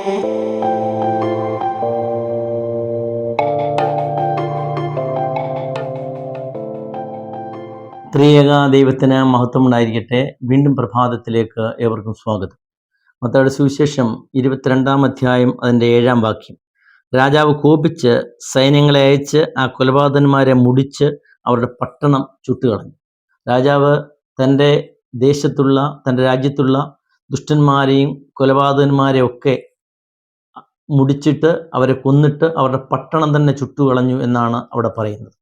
ത്രിയേക ദൈവത്തിന് മഹത്വം ഉണ്ടായിരിക്കട്ടെ. വീണ്ടും പ്രഭാതത്തിലേക്ക് ഏവർക്കും സ്വാഗതം. മത്തായിയുടെ സുവിശേഷം 22 അധ്യായം അതിൻ്റെ 7 വാക്യം. രാജാവ് കോപിച്ച് സൈന്യങ്ങളെ അയച്ച് ആ കൊലപാതകന്മാരെ മുടിച്ച് അവരുടെ പട്ടണം ചുട്ടുകളഞ്ഞു. രാജാവ് തൻ്റെ ദേശത്തുള്ള, തൻ്റെ രാജ്യത്തുള്ള ദുഷ്ടന്മാരെയും കൊലപാതകന്മാരെയും ഒക്കെ മുടിച്ചിട്ട് അവരെ കൊന്നിട്ട് അവരുടെ പട്ടണം തന്നെ ചുട്ടുകളഞ്ഞു എന്നാണ് അവിടെ പറയുന്നത്.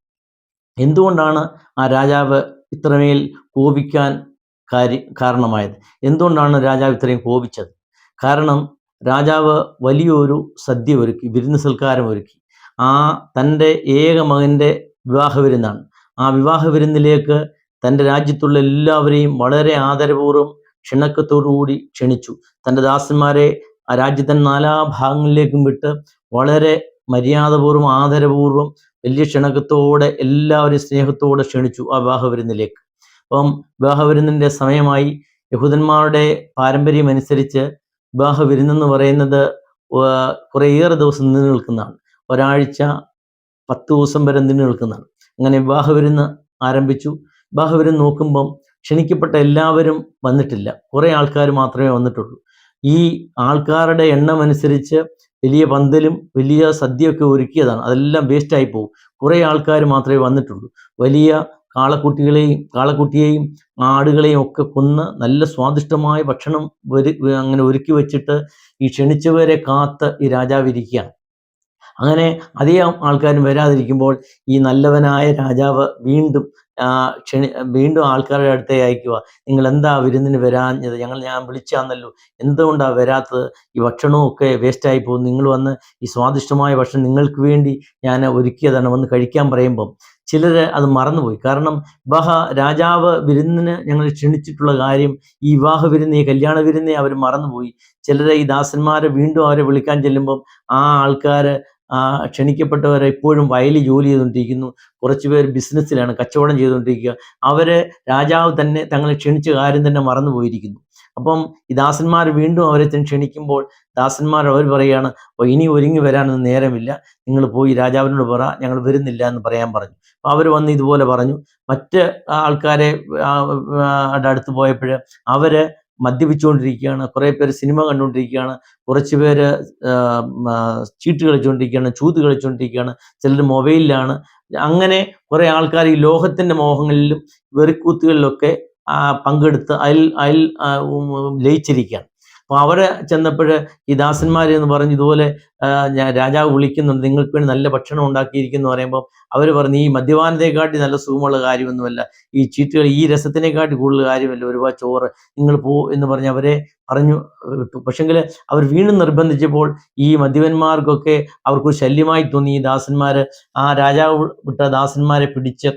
എന്തുകൊണ്ടാണ് ആ രാജാവ് ഇത്രമേൽ കോപിക്കാൻ കാരണമായത്? എന്തുകൊണ്ടാണ് രാജാവ് ഇത്രയും കോപിച്ചത്? കാരണം രാജാവ് വലിയൊരു സദ്യ ഒരുക്കി, വിരുന്ന് സൽക്കാരം ഒരുക്കി. തൻ്റെ ഏക മകൻ്റെ വിവാഹ വിരുന്നാണ്. ആ വിവാഹ വിരുന്നിലേക്ക് തൻ്റെ രാജ്യത്തുള്ള എല്ലാവരെയും വളരെ ആദരപൂർവ്വം ക്ഷണക്കത്തോടുകൂടി ക്ഷണിച്ചു. തൻ്റെ ദാസന്മാരെ ആ രാജ്യത്തിൻ്റെ 4 ഭാഗങ്ങളിലേക്കും വിട്ട് വളരെ മര്യാദപൂർവ്വം ആദരപൂർവ്വം വലിയ ക്ഷണക്കത്തോടെ എല്ലാവരും സ്നേഹത്തോടെ ക്ഷണിച്ചു ആ വിവാഹ വിരുന്നിലേക്ക്. അപ്പം വിവാഹ വിരുന്നിൻ്റെ സമയമായി. യഹൂദന്മാരുടെ പാരമ്പര്യം അനുസരിച്ച് വിവാഹ വിരുന്നെന്ന് പറയുന്നത് കുറേയേറെ ദിവസം നിന്നു നിൽക്കുന്നതാണ്. ഒരാഴ്ച 10 ദിവസം വരെ നിന്നു നിൽക്കുന്നതാണ്. അങ്ങനെ വിവാഹ വിരുന്ന് ആരംഭിച്ചു. വിവാഹ വിരുന്ന് നോക്കുമ്പം ക്ഷണിക്കപ്പെട്ട എല്ലാവരും വന്നിട്ടില്ല, കുറേ ആൾക്കാർ മാത്രമേ വന്നിട്ടുള്ളൂ. ഈ ആൾക്കാരുടെ എണ്ണം അനുസരിച്ച് വലിയ പന്തലും വലിയ സദ്യയൊക്കെ ഒരുക്കിയതാണ്. അതെല്ലാം വേസ്റ്റായി പോകും. കുറേ ആൾക്കാർ മാത്രമേ വന്നിട്ടുള്ളൂ. വലിയ കാളക്കുട്ടിയെയും ആടുകളെയും ഒക്കെ കൊന്ന് നല്ല സ്വാദിഷ്ടമായ ഭക്ഷണം അങ്ങനെ ഒരുക്കി വെച്ചിട്ട് ഈ ക്ഷണിച്ചവരെ കാത്ത് ഈ രാജാവ് ഇരിക്കുകയാണ്. അങ്ങനെ അധികം ആൾക്കാരും വരാതിരിക്കുമ്പോൾ ഈ നല്ലവനായ രാജാവ് വീണ്ടും ആൾക്കാരുടെ അടുത്തേ അയക്കുക. നിങ്ങൾ എന്താ വിരുന്നിന് വരാഞ്ഞത്? ഞാൻ വിളിച്ചാന്നല്ലോ, എന്തുകൊണ്ടാണ് വരാത്തത്? ഈ ഭക്ഷണവും ഒക്കെ വേസ്റ്റായി പോകും. നിങ്ങൾ വന്ന് ഈ സ്വാദിഷ്ടമായ ഭക്ഷണം നിങ്ങൾക്ക് വേണ്ടി ഞാൻ ഒരുക്കിയതാണ്, വന്ന് കഴിക്കാൻ പറയുമ്പം ചിലർ അത് മറന്നുപോയി. കാരണം രാജാവ് വിരുന്നിന് ഞങ്ങൾ ക്ഷണിച്ചിട്ടുള്ള കാര്യം, ഈ വിവാഹ വിരുന്ന്, ഈ കല്യാണ വിരുന്നെ അവർ മറന്നുപോയി. ചിലരെ ഈ ദാസന്മാരെ വീണ്ടും അവരെ വിളിക്കാൻ ചെല്ലുമ്പം ആ ആൾക്കാർ ക്ഷണിക്കപ്പെട്ടവരെ ഇപ്പോഴും വയലിൽ ജോലി ചെയ്തുകൊണ്ടിരിക്കുന്നു. കുറച്ച് പേർ ബിസിനസ്സിലാണ്, കച്ചവടം ചെയ്തുകൊണ്ടിരിക്കുക. രാജാവ് തന്നെ തങ്ങളെ ക്ഷണിച്ച കാര്യം തന്നെ മറന്നുപോയിരിക്കുന്നു. അപ്പം ഈ ദാസന്മാർ വീണ്ടും അവരെ ക്ഷണിക്കുമ്പോൾ അവർ പറയുകയാണ്, ഇനി ഒരുങ്ങി വരാനൊന്നും നേരമില്ല, നിങ്ങൾ പോയി രാജാവിനോട് പറ, ഞങ്ങൾ വരുന്നില്ല എന്ന് പറയാൻ പറഞ്ഞു. അപ്പോൾ അവർ വന്ന് ഇതുപോലെ പറഞ്ഞു. മറ്റ് ആൾക്കാരെ അടുത്ത് പോയപ്പോൾ അവർ മദ്യപിച്ചുകൊണ്ടിരിക്കുകയാണ്, കുറേ പേര് സിനിമ കണ്ടുകൊണ്ടിരിക്കുകയാണ്, കുറച്ച് പേര് ചീട്ട് കളിച്ചുകൊണ്ടിരിക്കുകയാണ്, ചൂത് കളിച്ചുകൊണ്ടിരിക്കുകയാണ്, ചിലർ മൊബൈലിലാണ്. അങ്ങനെ കുറേ ആൾക്കാർ ഈ ലോകത്തിൻ്റെ മോഹങ്ങളിലും വെറിക്കൂത്തുകളിലൊക്കെ പങ്കെടുത്ത് അതിൽ ലയിച്ചിരിക്കുകയാണ്. അപ്പോൾ അവരെ ചെന്നപ്പോൾ ഈ ദാസന്മാരെന്ന് പറഞ്ഞ് ഇതുപോലെ രാജാവ് വിളിക്കുന്നുണ്ട്, നിങ്ങൾക്ക് വേണ്ടി നല്ല ഭക്ഷണം ഉണ്ടാക്കിയിരിക്കുന്നു പറയുമ്പോൾ അവർ പറഞ്ഞു, ഈ മദ്യപാനത്തെക്കാട്ടി നല്ല സുഖമുള്ള കാര്യമൊന്നുമല്ല, ഈ ചീട്ടുകൾ, ഈ രസത്തിനെക്കാട്ടി കൂടുതൽ കാര്യമല്ല ഒരുപാട് ചോറ്, നിങ്ങൾ എന്ന് പറഞ്ഞ് അവരെ പറഞ്ഞു വിട്ടു. പക്ഷെങ്കിൽ അവർ വീണ്ടും നിർബന്ധിച്ചപ്പോൾ ഈ മദ്യപന്മാർക്കൊക്കെ അവർക്കൊരു ശല്യമായി തോന്നി. ഈ ദാസന്മാർ രാജാവ് വിട്ട ദാസന്മാരെ പിടിച്ച്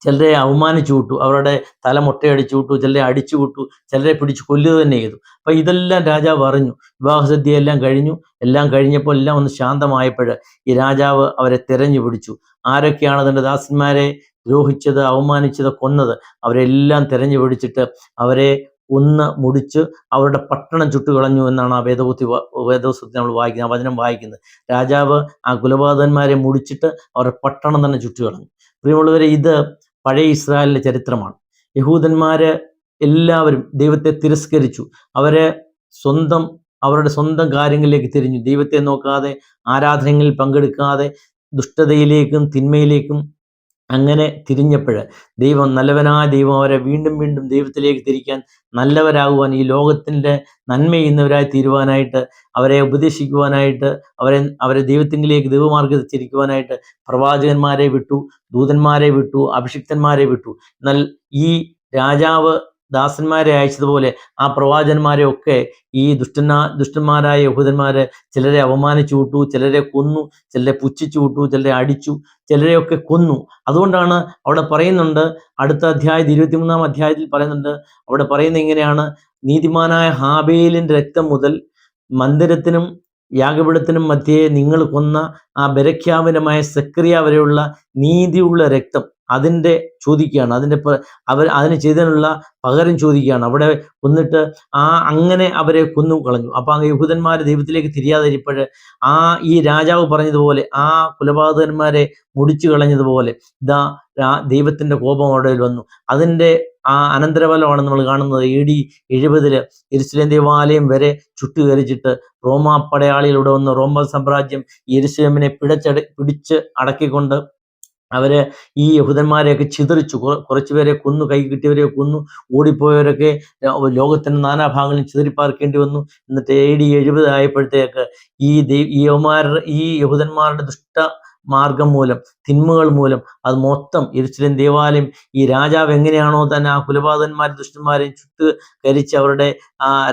ചിലരെ അവമാനിച്ചു വിട്ടു, അവരുടെ തല മുട്ടയടിച്ചു വിട്ടു, ചിലരെ അടിച്ചു വിട്ടു, ചിലരെ പിടിച്ച് കൊല്ലുക തന്നെ ചെയ്തു. അപ്പം ഇതെല്ലാം രാജാവ് അറിഞ്ഞു. വിവാഹസദ്യ എല്ലാം കഴിഞ്ഞപ്പോൾ എല്ലാം ഒന്ന് ശാന്തമായപ്പോൾ ഈ രാജാവ് അവരെ തിരഞ്ഞു പിടിച്ചു. ആരൊക്കെയാണ് തൻ്റെ ദാസന്മാരെ ദ്രോഹിച്ചത്, അവമാനിച്ചത്, കൊന്നത്, അവരെല്ലാം തിരഞ്ഞു പിടിച്ചിട്ട് അവരെ മുടിച്ച് അവരുടെ പട്ടണം ചുട്ടുകളഞ്ഞു എന്നാണ് ആ വേദപുസ്തകത്തിൽ നമ്മൾ വായിക്കുന്നത്, ആ വചനം വായിക്കുന്നത്. രാജാവ് ആ കൊലപാതകന്മാരെ മുടിച്ചിട്ട് അവരുടെ പട്ടണം തന്നെ ചുട്ടുകളഞ്ഞു. പ്രിയമുള്ളവരെ, ഇത് പഴയ ഇസ്രായേലിൻ്റെ ചരിത്രമാണ്. യഹൂദന്മാര് എല്ലാവരും ദൈവത്തെ തിരസ്കരിച്ചു. അവരുടെ സ്വന്തം കാര്യങ്ങളിലേക്ക് തിരിഞ്ഞു. ദൈവത്തെ നോക്കാതെ, ആരാധനകളിൽ പങ്കെടുക്കാതെ, ദുഷ്ടതയിലേക്കും തിന്മയിലേക്കും അങ്ങനെ തിരിഞ്ഞപ്പോൾ നല്ലവനായ ദൈവം അവരെ വീണ്ടും വീണ്ടും ദൈവത്തിലേക്ക് തിരിക്കാൻ, നല്ലവരാകുവാൻ, ഈ ലോകത്തിൻ്റെ നന്മ ചെയ്യുന്നവരായി തീരുവാനായിട്ട്, അവരെ ഉപദേശിക്കുവാനായിട്ട്, അവരെ ദൈവത്തിലേക്ക്, ദൈവമാർഗ്ഗത്തിൽ തിരിക്കുവാനായിട്ട് പ്രവാചകന്മാരെ വിട്ടു, ദൂതന്മാരെ വിട്ടു, അഭിഷിക്തന്മാരെ വിട്ടു. എന്നാൽ ഈ രാജാവ് ദാസന്മാരെ അയച്ചതുപോലെ ആ പ്രവാചകന്മാരെ ഒക്കെ ഈ ദുഷ്ടന്മാരായ യഹൂദന്മാരെ ചിലരെ അവമാനിച്ചു വിട്ടു, ചിലരെ കൊന്നു, ചിലരെ പുച്ഛിച്ചു വിട്ടു, ചിലരെ അടിച്ചു, ചിലരെയൊക്കെ കൊന്നു. അതുകൊണ്ടാണ് അവിടെ പറയുന്നുണ്ട്, അടുത്ത അധ്യായത്തിൽ 23 അധ്യായത്തിൽ പറയുന്നുണ്ട്, അവിടെ പറയുന്നത് ഇങ്ങനെയാണ്: നീതിമാനായ ഹാബേലിൻ്റെ രക്തം മുതൽ മന്ദിരത്തിനും യാഗപീഠത്തിനും മധ്യേ നിങ്ങൾ കൊന്ന ആ ബെരഖ്യാവിൻ്റെ മകൻ സെക്കറിയ വരെയുള്ള നീതിയുള്ള രക്തം, അതിൻ്റെ ചോദിക്കുകയാണ്. അവർ അതിന് ചെയ്തതിനുള്ള പകരം ചോദിക്കുകയാണ്. അവിടെ കൊന്നിട്ട് അങ്ങനെ അവരെ കൊന്നു കളഞ്ഞു. അപ്പോൾ അങ്ങ് യഹൂദന്മാർ ദൈവത്തിലേക്ക് തിരിയാതിരിപ്പഴ് ഈ രാജാവ് പറഞ്ഞതുപോലെ കൊലപാതകന്മാരെ മുടിച്ചു കളഞ്ഞതുപോലെ ഇതാ ദൈവത്തിന്റെ കോപം അവിടെ വന്നു. അതിന്റെ അനന്തരഫലമാണ് നമ്മൾ കാണുന്നത്. AD 70 യെരുശലേം ദേവാലയം വരെ ചുട്ടുകരിച്ചിട്ട് റോമാ പടയാളികളിവിടെ വന്ന് റോമൻ സാമ്രാജ്യം യെരുശലേമിനെ പിടിച്ച് അടക്കിക്കൊണ്ട് അവര് ഈ യഹൂദന്മാരെയൊക്കെ ചിതറിച്ചു. കുറച്ചുപേരെ കൊന്നു, കൈ കിട്ടിയവരെ കൊന്നു, ഓടിപ്പോയവരൊക്കെ ലോകത്തിന്റെ നാനാഭാഗങ്ങളിൽ ചിതറിപ്പാർക്കേണ്ടി വന്നു. എന്നിട്ട് AD 70 ആയപ്പോഴത്തേക്ക് ഈ യഹൂദന്മാരുടെ മാർഗം മൂലം, തിന്മകൾ മൂലം അത് മൊത്തം യെരുശലേം ദേവാലയം ഈ രാജാവ് എങ്ങനെയാണോ തന്നെ ആ കുലപാതകന്മാരും ദുഷ്ടന്മാരെയും കരിച്ച് അവരുടെ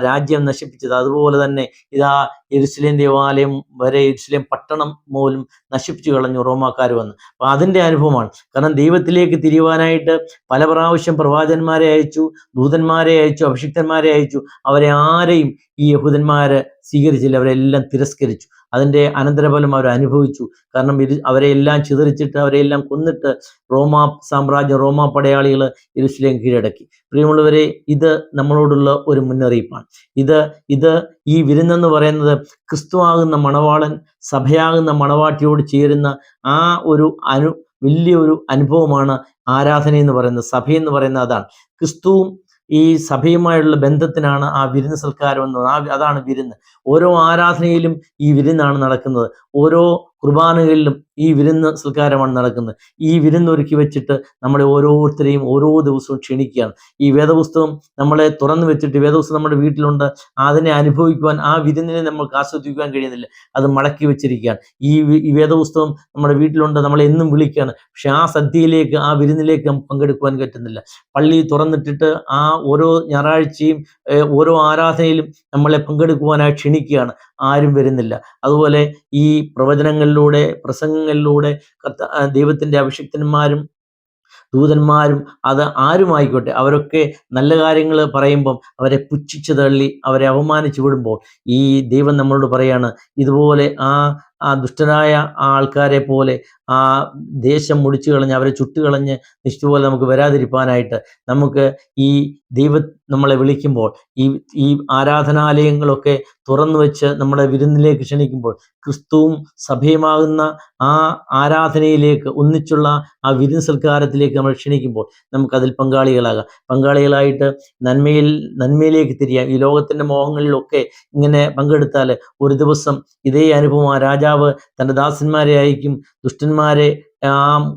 രാജ്യം നശിപ്പിച്ചത്, അതുപോലെ തന്നെ ഇതാ യെരുശലേം ദേവാലയം വരെ, യെരുശലേം പട്ടണം പോലും നശിപ്പിച്ചു കളഞ്ഞു റോമാക്കാർ വന്ന്. അപ്പൊ അതിന്റെ അനുഭവമാണ്. കാരണം ദൈവത്തിലേക്ക് തിരിയുവാനായിട്ട് പല പ്രാവശ്യം പ്രവാചകന്മാരെ അയച്ചു, ദൂതന്മാരെ അയച്ചു, അഭിഷിക്തന്മാരെ അയച്ചു. അവരെ ആരെയും ഈ യഹൂദന്മാര് സ്വീകരിച്ചില്ല, അവരെല്ലാം തിരസ്കരിച്ചു. അതിന്റെ അനന്തരഫലം അവർ അനുഭവിച്ചു. കാരണം അവരെയെല്ലാം ചിതറിച്ചിട്ട് അവരെയെല്ലാം കൊന്നിട്ട് റോമാ പടയാളികൾ യെരുശലേം കീഴടക്കി. പ്രിയമുള്ളവരെ, ഇത് നമ്മളോടുള്ള ഒരു മുന്നറിയിപ്പാണ്. ഇത് ഈ വിരുന്നെന്ന് പറയുന്നത് ക്രിസ്തുവാകുന്ന മണവാളൻ സഭയാകുന്ന മണവാട്ടിയോട് ചേരുന്ന ഒരു വലിയൊരു അനുഭവമാണ് ആരാധന എന്ന് പറയുന്നത്. സഭയെന്ന് പറയുന്നത് അതാണ്. ക്രിസ്തുവും ഈ സഭയുമായുള്ള ബന്ധത്തിനാണ് ആ വിരുന്ന് സൽക്കാരം എന്ന്. അതാണ് വിരുന്ന്. ഓരോ ആരാധനയിലും ഈ വിരുന്നാണ് നടക്കുന്നത്. ഓരോ കുർബാനകളിലും ഈ വിരുന്ന് സൽക്കാരമാണ് നടക്കുന്നത്. ഈ വിരുന്നൊരുക്കി വെച്ചിട്ട് നമ്മളെ ഓരോരുത്തരെയും ഓരോ ദിവസവും ക്ഷണിക്കുകയാണ്. ഈ വേദപുസ്തകം നമ്മളെ തുറന്നു വെച്ചിട്ട്, വേദപുസ്തകം നമ്മുടെ വീട്ടിലുണ്ട്, അതിനെ അനുഭവിക്കുവാൻ, ആ വിരുന്നിനെ നമ്മൾക്ക് ആസ്വദിക്കുവാൻ കഴിയുന്നില്ല. അത് മടക്കി വെച്ചിരിക്കുകയാണ്. ഈ വേദപുസ്തകം നമ്മുടെ വീട്ടിലുണ്ട്, നമ്മളെ എന്നും വിളിക്കുകയാണ്. പക്ഷെ ആ സദ്യയിലേക്ക്, ആ വിരുന്നിലേക്ക് നമുക്ക് പങ്കെടുക്കുവാൻ പറ്റുന്നില്ല. പള്ളി തുറന്നിട്ടിട്ട് ഓരോ ഞായറാഴ്ചയും ഓരോ ആരാധനയിലും നമ്മളെ പങ്കെടുക്കുവാനായി ക്ഷണിക്കുകയാണ്. ആരും വരുന്നില്ല. അതുപോലെ ഈ പ്രവചനങ്ങളിലൂടെ, പ്രസംഗങ്ങളിലൂടെ ദൈവത്തിന്റെ അഭിഷിക്തന്മാരും ദൂതന്മാരും അത് ആരുമായിക്കോട്ടെ, അവരൊക്കെ നല്ല കാര്യങ്ങൾ പറയുമ്പം അവരെ പുച്ഛിച്ചു തള്ളി, അവരെ അപമാനിച്ചു വിടുമ്പോൾ ഈ ദൈവം നമ്മളോട് പറയാണ്, ഇതുപോലെ ദുഷ്ടരായ ആൾക്കാരെ പോലെ ദേശം മുടിച്ചു കളഞ്ഞ്, അവരെ ചുട്ടുകളഞ്ഞ് നിശ്ചപോലെ നമുക്ക് വരാതിരിക്കാനായിട്ട് നമുക്ക് ഈ ദൈവം നമ്മളെ വിളിക്കുമ്പോൾ, ഈ ആരാധനാലയങ്ങളൊക്കെ തുറന്നു വെച്ച് നമ്മളെ വിരുന്നിലേക്ക് ക്ഷണിക്കുമ്പോൾ, ക്രിസ്തുവും സഭയുമാകുന്ന ആരാധനയിലേക്ക്, ഒന്നിച്ചുള്ള ആ വിരുന്ന് സൽക്കാരത്തിലേക്ക് നമ്മൾ ക്ഷണിക്കുമ്പോൾ നമുക്കതിൽ പങ്കാളികളായിട്ട് നന്മയിലേക്ക് തിരിയാം. ഈ ലോകത്തിന്റെ മോഹങ്ങളിലൊക്കെ ഇങ്ങനെ പങ്കെടുത്താൽ ഒരു ദിവസം ഇതേ അനുഭവം രാജാവ് തൻ്റെ ദാസന്മാരെ അയക്കും. ദുഷ്ടന്മാരെ,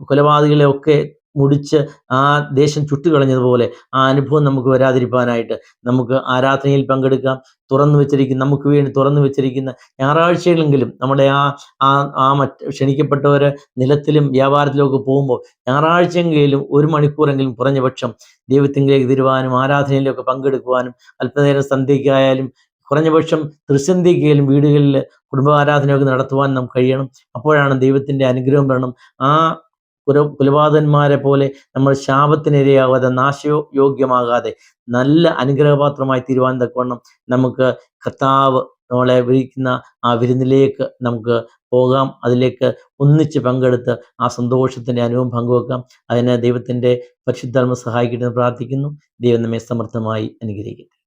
കൊലപാതകളെ ഒക്കെ മുടിച്ച് ദേശം ചുട്ടുകളഞ്ഞതുപോലെ അനുഭവം നമുക്ക് വരാതിരിക്കാനായിട്ട് നമുക്ക് ആരാധനയിൽ പങ്കെടുക്കാം. നമുക്ക് വേണ്ടി തുറന്നു വെച്ചിരിക്കുന്ന ഞായറാഴ്ചകളെങ്കിലും നമ്മുടെ ക്ഷണിക്കപ്പെട്ടവർ നിലത്തിലും വ്യാപാരത്തിലും ഒക്കെ പോകുമ്പോൾ ഞായറാഴ്ചയെങ്കിലും 1 മണിക്കൂറെങ്കിലും കുറഞ്ഞപക്ഷം ദൈവത്തിലേക്ക് തിരുവാനും ആരാധനയിലൊക്കെ പങ്കെടുക്കുവാനും, അല്പനേരം സന്ധ്യയ്ക്കായാലും കുറഞ്ഞപക്ഷം തൃസന്ധ്യയ്ക്കായാലും വീടുകളിൽ കുടുംബാരാധനയൊക്കെ നടത്തുവാൻ നമുക്ക് കഴിയണം. അപ്പോഴാണ് ദൈവത്തിന്റെ അനുഗ്രഹം വരണം. കുലപാതകന്മാരെ പോലെ നമ്മൾ ശാപത്തിനിരയാകാതെ, നാശയോഗ്യമാകാതെ നല്ല അനുഗ്രഹപാത്രമായി തീരുവാൻ തക്കവണ്ണം നമുക്ക് കർത്താവ് നമ്മളെ വിളിക്കുന്ന ആ വിരുന്നിലേക്ക് നമുക്ക് പോകാം. അതിലേക്ക് ഒന്നിച്ച് പങ്കെടുത്ത് ആ സന്തോഷത്തിന്റെ അനുഭവം പങ്കുവെക്കാം. അതിന് ദൈവത്തിന്റെ പരിശുദ്ധാത്മ സഹായിക്കട്ടെ എന്ന് പ്രാർത്ഥിക്കുന്നു. ദൈവം നമ്മെ സമർത്ഥമായി അനുഗ്രഹിക്കട്ടെ.